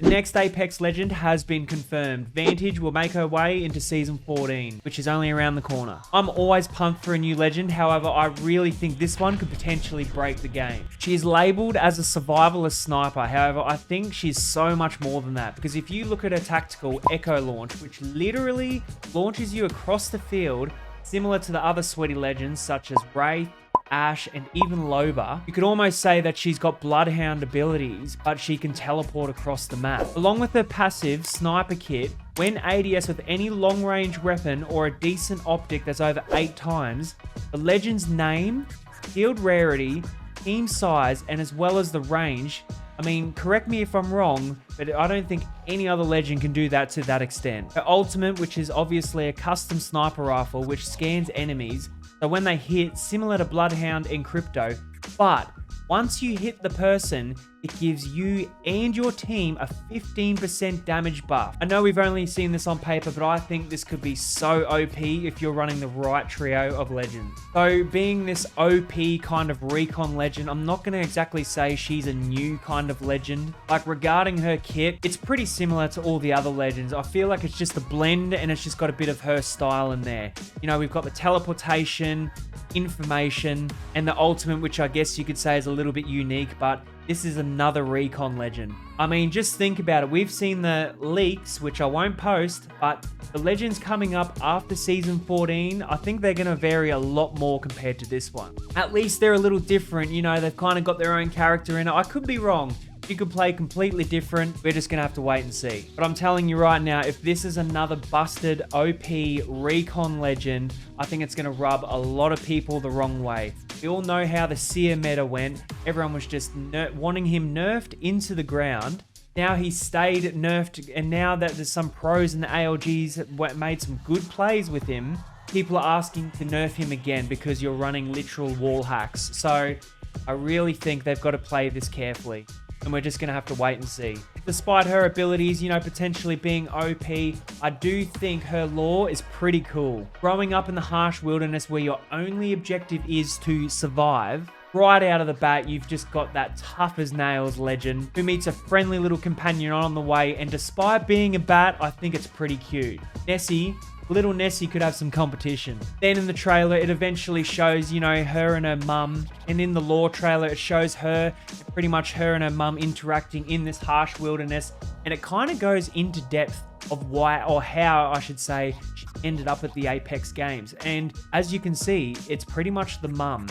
The next Apex Legend has been confirmed. Vantage will make her way into Season 14, which is only around the corner. I'm always pumped for a new legend, however, I really think this one could potentially break the game. She is labelled as a survivalist sniper, however, I think she's so much more than that, because if you look at her tactical Echo launch, which literally launches you across the field, similar to the other sweaty legends such as Wraith, Ash, and even Loba, you could almost say that she's got Bloodhound abilities, but she can teleport across the map. Along with her passive Sniper Kit, when ADS with any long-range weapon or a decent optic that's over 8 times, the legend's name, field rarity, team size, and as well as the range, I mean, correct me if I'm wrong, but I don't think any other legend can do that to that extent. Her ultimate, which is obviously a custom sniper rifle, which scans enemies, so when they hit, similar to Bloodhound and Crypto, but once you hit the person, it gives you and your team a 15% damage buff. I know we've only seen this on paper, but I think this could be so OP if you're running the right trio of legends. So being this OP kind of recon legend, I'm not going to exactly say she's a new kind of legend. Like regarding her kit, it's pretty similar to all the other legends. I feel like it's just a blend and it's just got a bit of her style in there. You know, we've got the teleportation, information, and the ultimate, which I guess you could say is a little bit unique, but this is another recon legend. I mean, just think about it. We've seen the leaks, which I won't post, but the legends coming up after Season 14, I think they're going to vary a lot more compared to this one. At least they're a little different. You know, they've kind of got their own character in it. I could be wrong. You could play completely different. We're just going to have to wait and see. But I'm telling you right now, if this is another busted OP recon legend, I think it's going to rub a lot of people the wrong way. We all know how the Seer meta went. Everyone was just wanting him nerfed into the ground. Now he's stayed nerfed, and now that there's some pros in the ALGs that made some good plays with him, people are asking to nerf him again because you're running literal wall hacks. So I really think they've got to play this carefully, and we're just going to have to wait and see. Despite her abilities, you know, potentially being OP, I do think her lore is pretty cool. Growing up in the harsh wilderness where your only objective is to survive, right out of the bat, you've just got that tough as nails legend who meets a friendly little companion on the way, and despite being a bat, I think it's pretty cute. Little Nessie could have some competition. Then in the trailer, it eventually shows, you know, her and her mum. And in the lore trailer, it shows her, pretty much her and her mum interacting in this harsh wilderness. And it kind of goes into depth of why, or how I should say, she ended up at the Apex Games. And as you can see, it's pretty much the mum.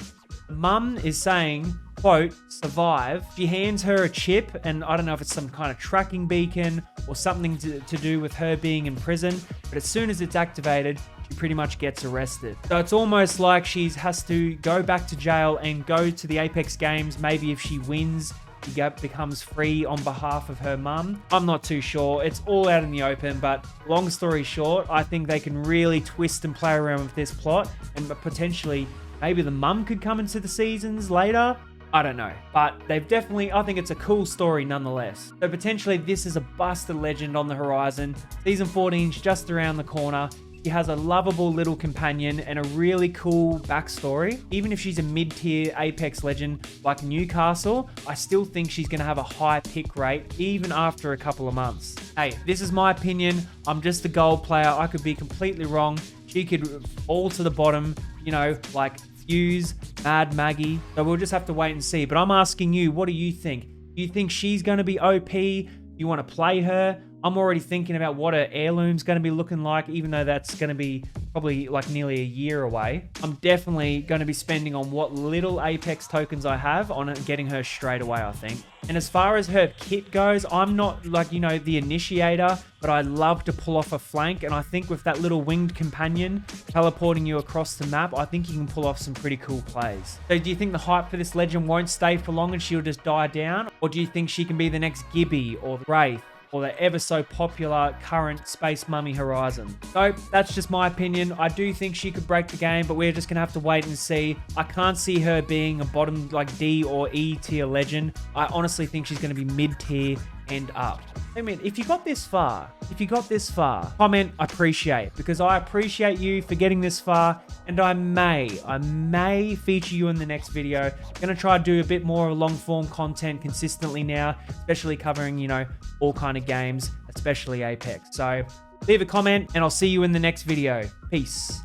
The mum is saying, quote, survive. She hands her a chip, and I don't know if it's some kind of tracking beacon or something to do with her being in prison, but as soon as it's activated, she pretty much gets arrested. So it's almost like she has to go back to jail and go to the Apex Games. Maybe if she wins, she becomes free on behalf of her mum. I'm not too sure. It's all out in the open, but long story short, I think they can really twist and play around with this plot, and potentially maybe the mum could come into the seasons later. I don't know, but they've definitely, I think it's a cool story nonetheless. So potentially this is a busted legend on the horizon. Season 14's just around the corner. She has a lovable little companion and a really cool backstory. Even if she's a mid-tier Apex legend like Newcastle, I still think she's going to have a high pick rate even after a couple of months. Hey, this is my opinion. I'm just a gold player. I could be completely wrong. She could fall to the bottom, you know, like Fuse, Mad Maggie. So we'll just have to wait and see. But I'm asking you, what do you think? Do you think she's going to be OP? You want to play her? I'm already thinking about what her heirloom's going to be looking like, even though that's going to be probably like nearly a year away. I'm definitely going to be spending on what little Apex tokens I have on it and getting her straight away, I think. And as far as her kit goes, I'm not like, you know, the initiator, but I love to pull off a flank. And I think with that little winged companion teleporting you across the map, I think you can pull off some pretty cool plays. So do you think the hype for this legend won't stay for long and she'll just die down? Or do you think she can be the next Gibby or Wraith, or the ever so popular current Space Mummy Horizon? So that's just my opinion. I do think she could break the game, but we're just going to have to wait and see. I can't see her being a bottom like D or E tier legend. I honestly think she's going to be mid tier and up. I mean, if you got this far, comment "I appreciate," because I appreciate you for getting this far, and I may feature you in the next video. I'm gonna try to do a bit more long form content consistently now, especially covering, you know, all kind of games, especially Apex. So leave a comment and I'll see you in the next video. Peace.